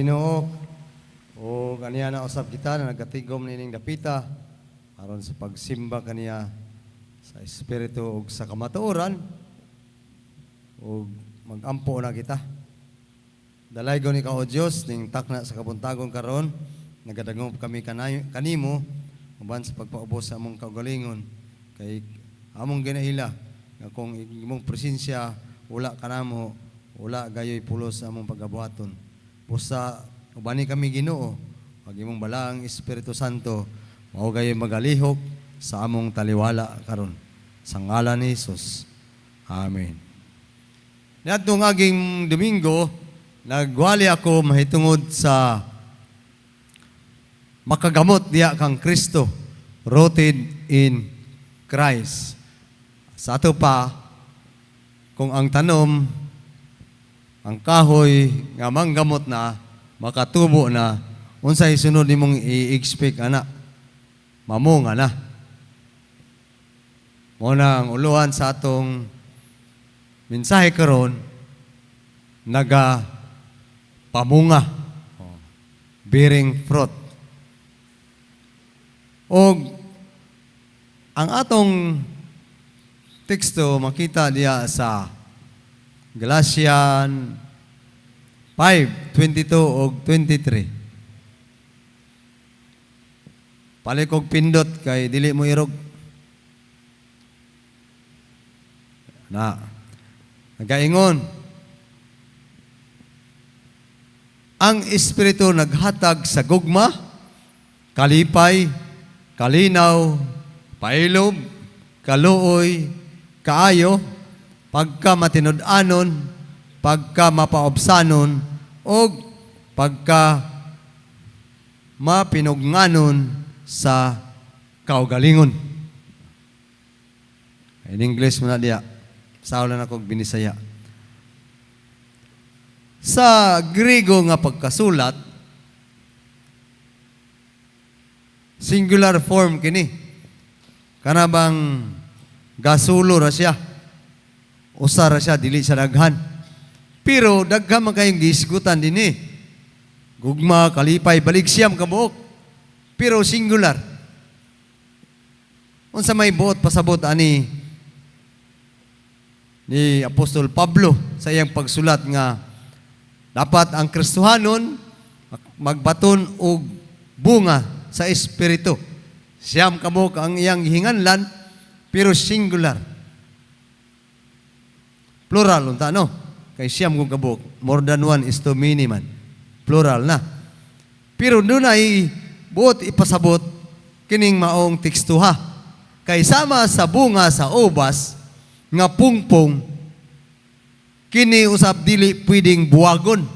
Ginoo, o kaniya na usab kita na nagatigom nining dapita aron sa pagsimba kaniya sa espiritu ug sa kamatuoran ug magampo na kita. Dalaygon ikaw o Dios ning takna sa kabuntagon karon, nagadangop kami kanimo uban sa pagpaubos sa among kaugalingon kay among ginahila nga kung imong presensya wala kanamo, wala gayoy pulos sa among pagabuhaton. Pusa ubani kami Ginoo, pag imong balaang Espiritu Santo mao gayoy magalihok sa among taliwala karon sa ngalan ni Hesus. Amen. Niadtong aging Domingo, nagwali ako mahitungod sa makagamot diya kang Kristo, rooted in Christ. Sa ato pa, kung ang tanom, ang kahoy nga manggamot na, makatubo na, unsay sunod nimong i-expect ana? Mamunga na. Muna ang uluhan sa atong mensahe karon, naga pamunga, bearing fruit. O ang atong teksto makita diya sa Galatians 5:22 ug 23. Palikog pindot kay dili mo irog. Nagaingon. Ang Espiritu naghatag sa gugma, kalipay, kalinaw, pailob, kaluoy, kaayo, pagka matinud-anon, pagka mapaobsanon, o pagka mapinugnganon sa kaugalingon. In English mo na diya. Saulan ako binisaya. Sa Griego nga pagkasulat, singular form kini. Kanabang gasulo ra siya. Usa ra siya, dili siya daghan. Pero daghan man kayong gisgutan din eh. Gugma, kalipay, baligsiyam kabuok. Pero singular. Unsa may buot pasabot ani ni Apostol Pablo sa iyang pagsulat nga dapat ang Kristohanon magbaton og bunga sa Espiritu. Siyam kabuok ang iyang hinganlan, pero singular. Plural, unta no? Kay siyam kong kabuk. More than one is too many man. Plural na. Pero doon ay buot ipasabot kining maong tekstuha. Kay sama sa bunga sa ubas, nga pungpong, kini usap dili pwedeng buwagon.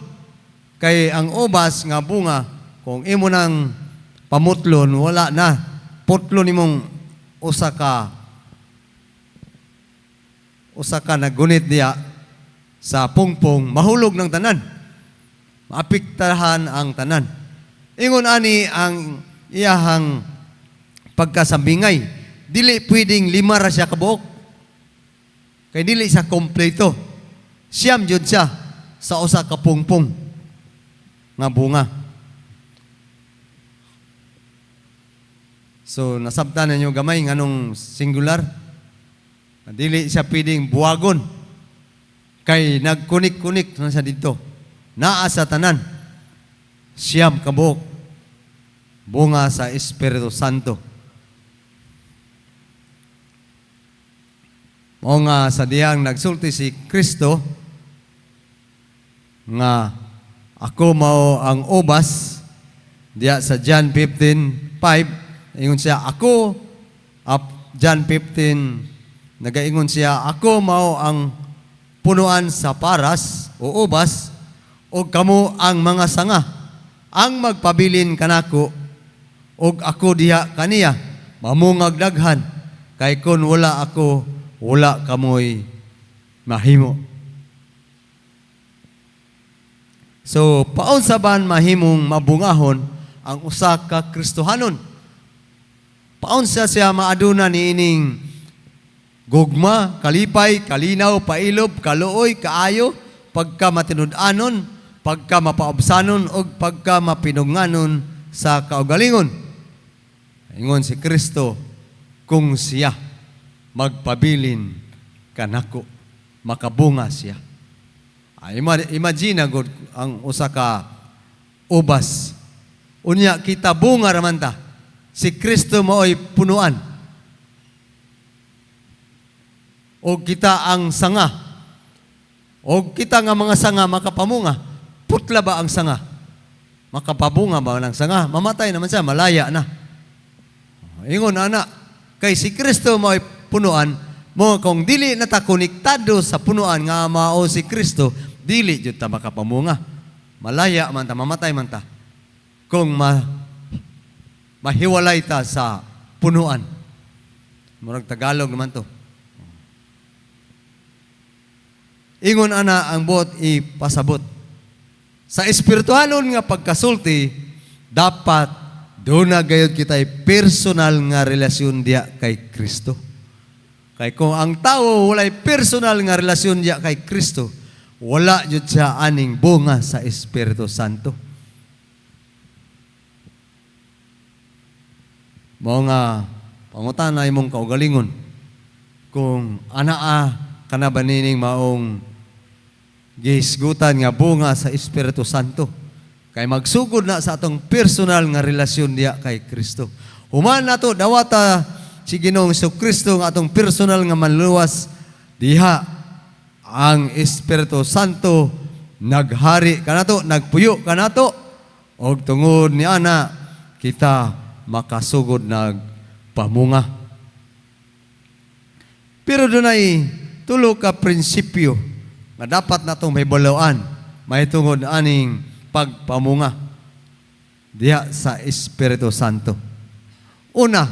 Kay ang ubas nga bunga, kung imo nang pamutlon, wala na. Putlon imong usa ka nagunit niya sa pungpong, mahulog ng tanan. Maapiktahan ang tanan. Ingon ani ang iyahang pagkasambingay. Dili pwedeng lima ra siya kabuok. Kay dili siya kompleto. Siyam jud siya sa usa ka pungpong nga bunga. So, nasabtan ninyo gamay nganong singular. Dili siya pwedeng buwagon. Kay nagkunik-kunik na siya dito. Naa sa tanan. Siyam kabuok. Bunga sa Espiritu Santo. O nga sa diyang nagsulti si Kristo nga ako mao ang ubas diya sa John 15:5. Ingon siya ako John 15 nagaingon siya, ako mao ang punuan sa paras o ubas, o kamo ang mga sanga, ang magpabilin kanako, o ako diha kaniya, mamungag daghan, kay kun wala ako, wala kamoy mahimo. So, paon sa ban mahimong mabungahon ang usa ka Kristohanon? Paon siya maaduna ni ining gugma, kalipay, kalinaw, pailob, kaluoy, kaayo, pagka matinud-anon, pagka mapaobsanon o pagka mapinunganon sa kaugalingon. Ingon si Kristo, kung siya magpabilin kanako, makabunga siya. Imagine good ang usa ka ubas. Unya kita bunga raman ta. Si Kristo mao'y punuan. O kita ang sanga. O kita nga mga sanga makapamunga. Putla ba ang sanga? Makapabunga ba ng sanga? Mamatay naman siya, malaya na. Ingon ana, kay si Kristo mao'y punuan, mo kung dili na ta konektado sa punuan nga mao si Kristo, dili jud ta makapamunga. Malaya man ta, mamatay man ta. Kung mahiwalay ta sa punuan. Murag Tagalog naman to. Ingon ana ang buot ipasabot. Sa espirituhalon nga pagkasulti, dapat doon na gayod kita'y personal nga relasyon diya kay Kristo. Kay kung ang tao walay personal nga relasyon diya kay Kristo, wala jud siya aning bunga sa Espiritu Santo. Mao nga pangutan-ay mong kaugalingon kung anaa kana ba nining maong gihisgutan nga bunga sa Espiritu Santo. Kay magsugod na sa atong personal nga relasyon diya kay Kristo. Human nato dawata si Ginoong Jesucristo nga atong personal nga manluwas diha ang Espiritu Santo naghari kanato, nagpuyo kanato, og tungod ni ana kita makasugod nagpamunga. Pero dunay tulo ka prinsipyo nga dapat natong mahibaloan may tungod aning pagpamunga diha sa Espiritu Santo. Una,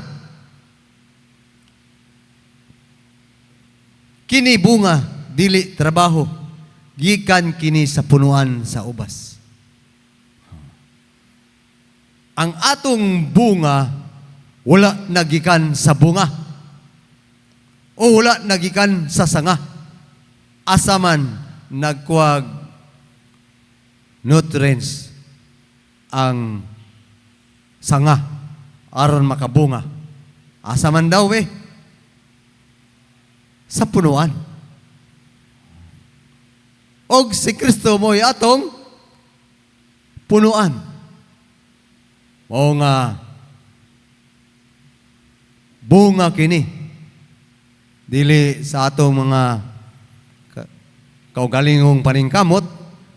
kini bunga dili trabaho, gikan kini sa punuan sa ubas. Ang atong bunga wala nagikan sa bunga o wala nagikan sa sanga. Asaman nagkuwag nutrients ang sanga aron makabunga. Asaman daw sa punuan. Og si Kristo mo'y atong punuan. O nga bunga kini dili sa atong mga kaugalingong paningkamot,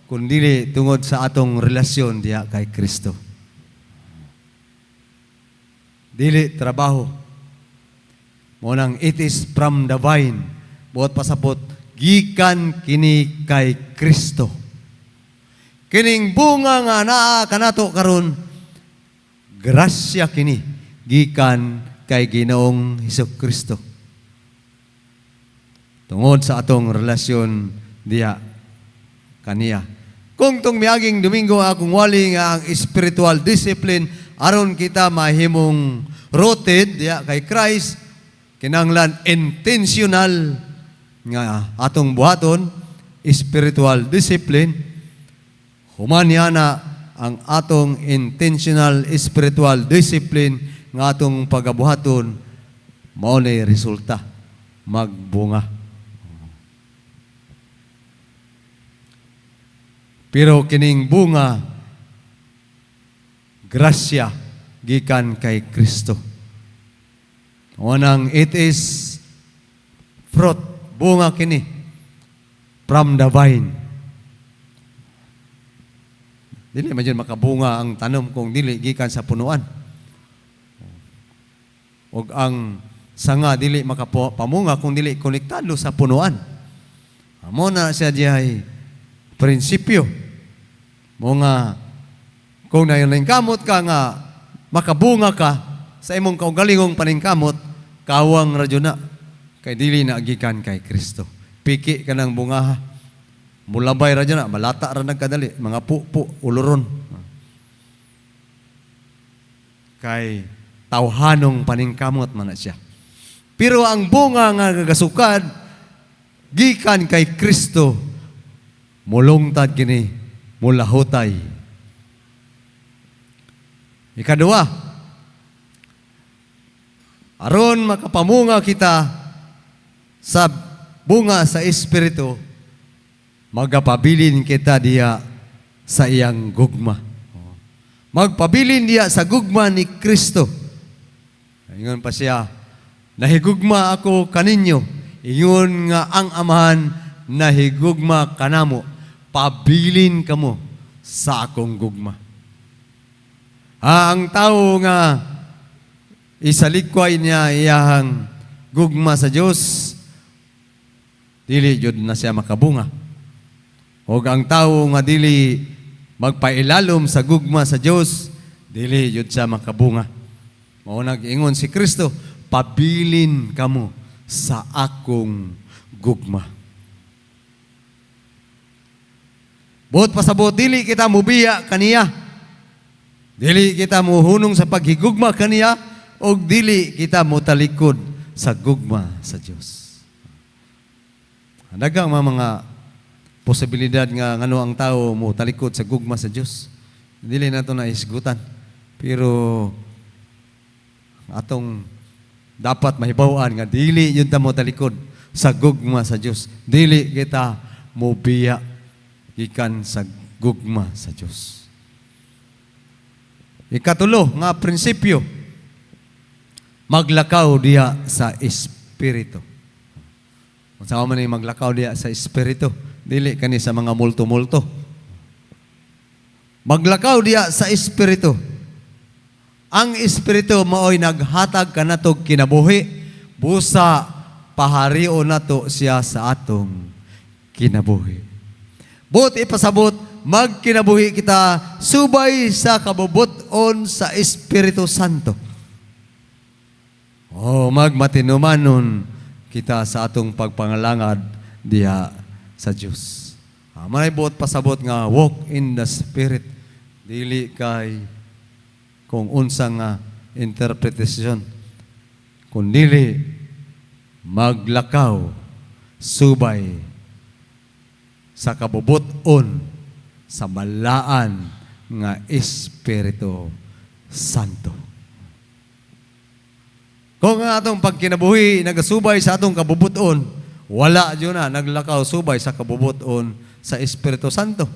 kundi tungod sa atong relasyon diha kay Kristo. Dili trabaho. Mo nang it is from the vine. Buot pasabot gikan kini kay Kristo. Kining bunga nga naa kanato karon, grasya kini gikan kay Ginoong Hesukristo. Tungod sa atong relasyon diya kaniya. Kung tong miaging Domingo akong wali nga ang spiritual discipline aron kita mahimong rooted diya kay Christ, kinahanglan intentional nga atong buhaton, spiritual discipline, human yana ang atong intentional spiritual discipline nga atong pagabuhaton, mao nay resulta, magbunga. Pero kining bunga, grasya, gikan kay Kristo. Unang it is fruit, bunga kini from the vine. Dili man dyan makabunga ang tanom kung dili gikan sa punuan. Og ang sanga dili makapamunga kung dili konektado sa punuan. Amo na siya dihay prinsipyo. Mo nga kung nainingkamot ka nga makabunga ka sa imong kaugalingong paningkamot, kawang radyo na. Kay dili na agikan kay Kristo. Piki ka ng bunga, mulabay ra dyan na, malata ra nagkadali, mga pupo, uluron. Kay tawhanong paningkamot man na siya. Pero ang bunga nga gagasukad, gikan kay Kristo, mulungtad kini mulahutay. Ikadua, aron makapamunga kita sa bunga sa Espiritu, magpabilin kita diya sa iyang gugma. Magpabilin diya sa gugma ni Kristo. Ingon pa siya, nahigugma ako kaninyo, ingon nga ang Amahan nahigugma kanamo, pabilin kamo sa akong gugma. Ang tao nga isalikway niya iyahang gugma sa Dios, dili jud na siya makabunga. O ang tao nga dili magpailalom sa gugma sa Dios, dili jud siya makabunga. Mao nag-ingon si Kristo, pabilin kamo sa akong gugma. Buot pasabot, dili kita mubiya kaniya. Dili kita muhunong sa paghigugma kaniya, o dili kita mutalikod sa gugma sa Dios. Daghang mga posibilidad nga ngano ang tao mo talikod sa gugma sa Dios. Dili nato na isgutan. Pero atong dapat mahibaw-an nga dili yun ta mo talikod sa gugma sa Dios. Dili kita mobiya gikan sa gugma sa Dios. Ikatulo nga prinsipyo, maglakaw diya sa Espiritu. Kung saan man maglakaw diya sa Espiritu, dili kani sa mga multo-multo. Maglakaw diya sa Espiritu. Ang Espiritu maoy naghatag kanatog kinabuhi, busa paharion nato siya sa atong kinabuhi. But ipasabot, magkinabuhi kita subay sa kabubuton sa Espiritu Santo. Magmatinumanon kita sa atong pagpangalangad diya sa Diyos. May buot pasabot nga walk in the Spirit. Dili kay kung unsang interpretasyon. Kundili maglakaw subay sa kabubuton sa balaan nga Espiritu Santo. Kung ang atong pagkinabuhi nagasubay sa atong kabubuton, wala dyan na naglakaw subay sa kabubuton sa Espiritu Santo.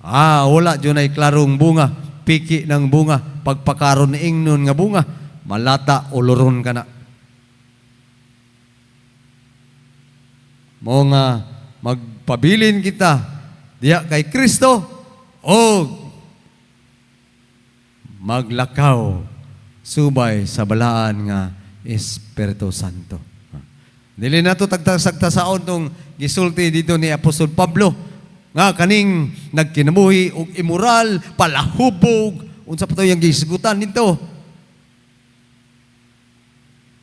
Wala dyan ay klarong bunga, piki ng bunga, pagpakaron ni ingnon nga bunga, malata uluron ka na. Mo nga magpabilin kita diya kay Kristo o maglakaw subay sa balaan nga Espiritu Santo. Dili na ito tagtasagtasaon tong gisulti dito ni Apostol Pablo nga kaning nagkinabuhi og immoral, palahubog, unsa pa to yung gisigutan dito.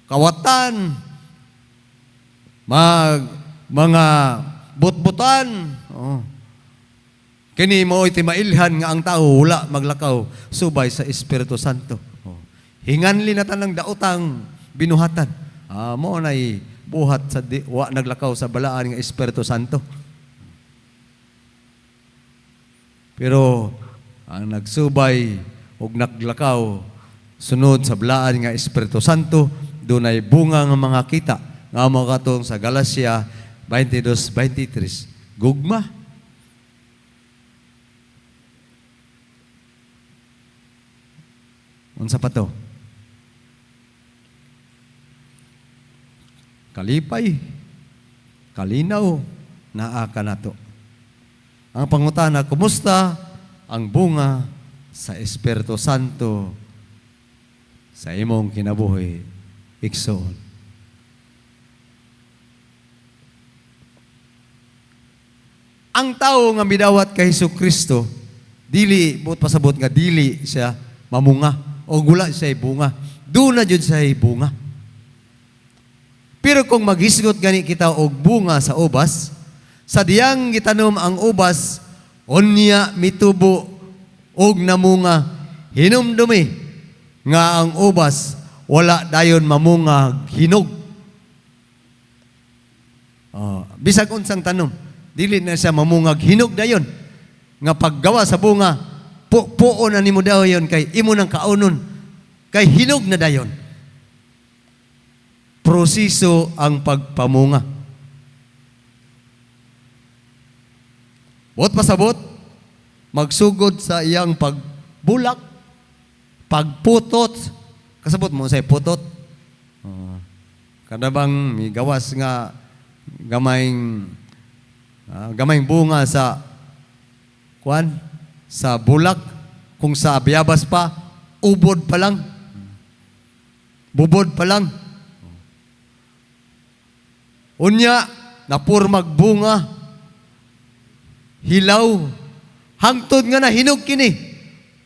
Kawatan, mga butbutan. Kini mo iti mailhan nga ang tao wala maglakaw subay sa Espiritu Santo. Hinganli na tanang daotang binuhatan. Mo nay buhat sa wa naglakaw sa balaan nga Espiritu Santo. Pero ang nagsubay ug naglakaw sunod sa balaan nga Espiritu Santo, dunay bunga nga mga kita nga mao katong sa Galacia 22:23. Gugma. Unsa pa to? Kalipay, kalinaw, naa ka na to. Ang pangutana, kumusta ang bunga sa Espiritu Santo sa imong kinabuhi, igsoon? Ang tao nga midawat kay Jesucristo, dili, buot pasabot nga dili siya mamunga o gula siya bunga. Doon na dyan siya bunga. Pero kung maghisgot gani kita og bunga sa ubas, sa diyang gitanom ang ubas, onya mitubo og namunga, hinumdumi nga ang ubas wala dayon mamunga hinog. Bisag unsang tanom, dili na siya mamungag hinog dayon. nga paggawa sa bunga, puon na nimo daw yon kay imo nang kaunon, kay hinog na dayon. Proseso ang pagpamunga. Buot pasabot, magsugod sa iyang pagbulak, pagputot. Kasabot mo say putot. Kada bang may gawas nga gamayng bunga sa sa bulak, kung sa biyabas pa, ubod pa lang. Bubod pa lang. Unya, napurmag bunga, hilaw, hangtod nga na hinog kini,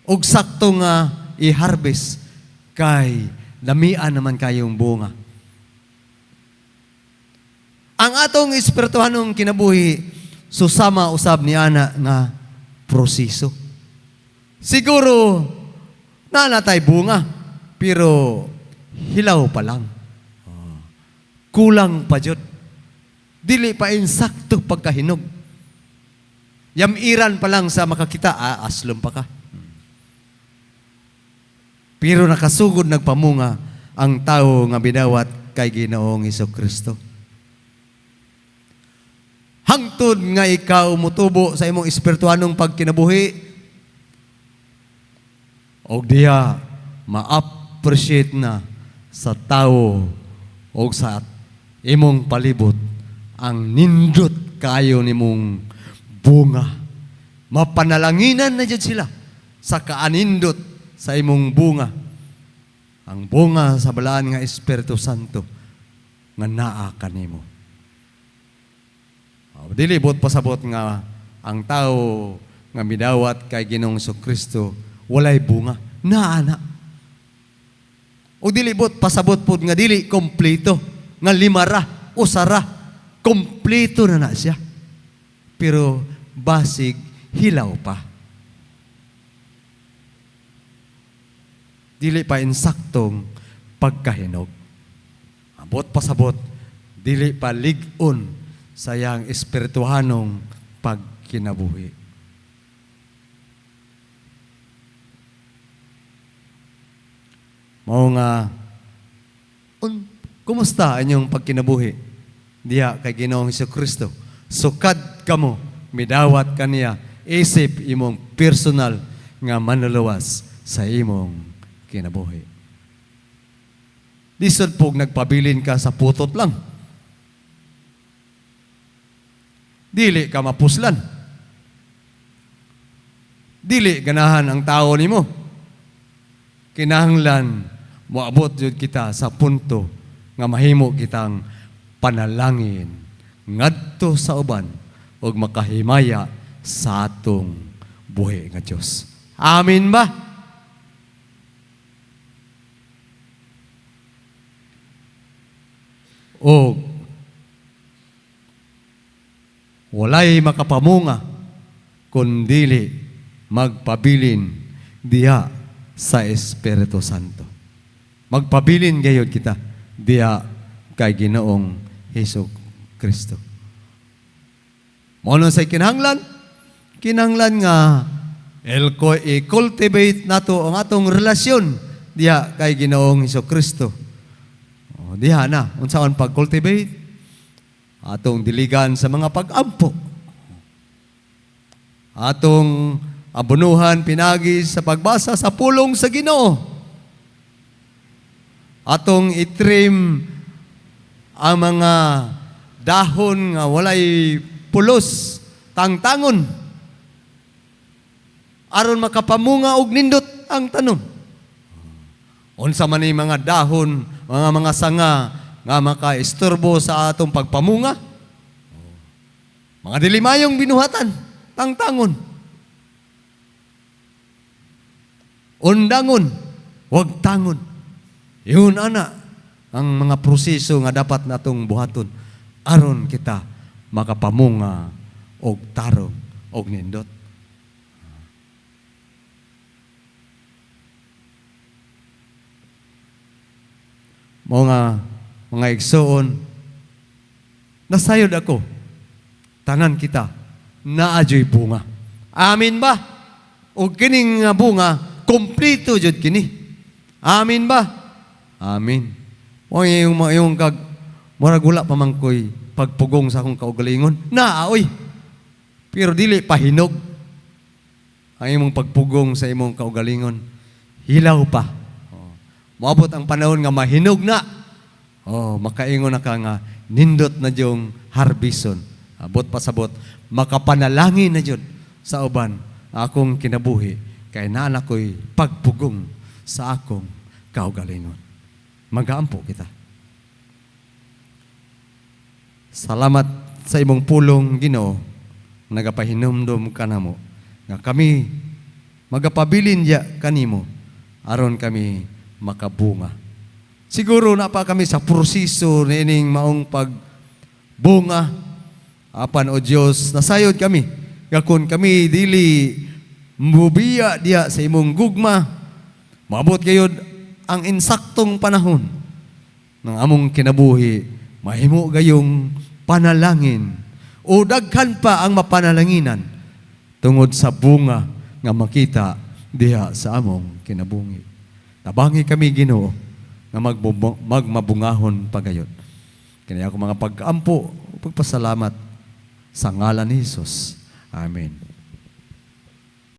ug sakto nga i-harvest, kay lamian naman kayong bunga. Ang atong espirituhanong kinabuhi, susama usab ni ana nga proseso. Siguro, nanatay bunga, pero hilaw pa lang. Kulang pa jud. Dili pa insakto pagkahinog. Yamiran pa lang sa makakita, aslom pa ka. Pero nakasugod nagpamunga ang tao nga binawat kay Ginoong Hesukristo. Hangtod nga ikaw mutubo sa imong espirituhanong pagkinabuhi, og diya ma-appreciate na sa tao o sa imong palibot ang nindot kayo nimong bunga. Mapanalanginan na dyan sila sa kaanindot sa imong bunga. Ang bunga sa balaan nga Espiritu Santo nga naa kanimo. Dili bot pasabot nga ang tao nga midawat kay Ginoong Hesukristo walay bunga. Naana. O dili bot pasabot pod nga dili kompleto, nga limara o sara, kompleto na siya. Pero basig hilaw pa. Dili pa insaktong pagkahinog. Abot pasabot, dili pa ligon sa yang espirituhanong pagkinabuhi. Mao nga, kumusta inyong pagkinabuhi? Diya kay Ginoong Hesukristo. Sukad kamo, midawat kaniya, isip imong personal nga manluluwas sa imong kinabuhi. Disod pog nagpabilin ka sa putot lang. Dili ka mapuslan. Dili ganahan ang tao nimo. Kinahanglan moabot jud kita sa punto nga mahimo kitang panalangin ngadto sa uban ug makahimaya sa atong buhi nga Dios. Amin ba? O walay makapamunga kundili magpabilin diha sa Espiritu Santo. Magpabilin gayud kita diha kay Ginoong Hesukristo. Mao sa kinahanglan nga i-cultivate nato ang atong relasyon diha kay Ginoong Hesukristo. Diha na unsaon pag-cultivate atong diligan sa mga pag-ampo. Atong abunuhan pinagi sa pagbasa sa pulong sa Ginoo. Atong itrim ang mga dahon nga walay pulos, tangtangon. Aron makapamunga og nindot ang tanom. Unsa man ni mga dahon, mga sanga nga makaistorbo sa atong pagpamunga? Mga dilimayong binuhatan, tangtangon. Undangon, wag tangon. Yun ana ang mga proseso nga dapat natong buhaton aron kita makapamunga og tarong og nindot. Mga igsoon, nasayod ako, tanan kita, naadyo'y bunga. Amin ba? O kining nga bunga, kompleto jud kini. Amin ba? Amin. O yung kag, murag wala pa man ko'y pagpugong sa akong kaugalingon. Oy. Pero dili pahinog. Ang imong pagpugong sa imong kaugalingon, hilaw pa. Moabot ang panahon nga mahinog na. Makaingon na ka nga, nindot na yung harbison. Abot pa sabot, makapanalangin na yun sa uban akong kinabuhi, kay naan ako'y pagpugong sa akong kaugalingon. Magaampo kita. Salamat sa imong pulong, Ginoo, nagapahinumdum ka namo, nga kami magapabilin ya kanimo, aron kami makabunga. Siguro na pa kami sa proseso nining maong pagbunga, apan o Diyos, nasayod kami, gakon kami dili mubiya diya sa imong gugma, maabot gayud ang insaktong panahon ng among kinabuhi, mahimo gayong panalangin o daghan pa ang mapanalanginan tungod sa bunga nga makita diha sa among kinabuhi. Nabangi kami, Ginoo, nga magmabungahon pagayon. Kaya ako mga pag-ampo, pagpasalamat sa ngalan ni Jesus. Amen.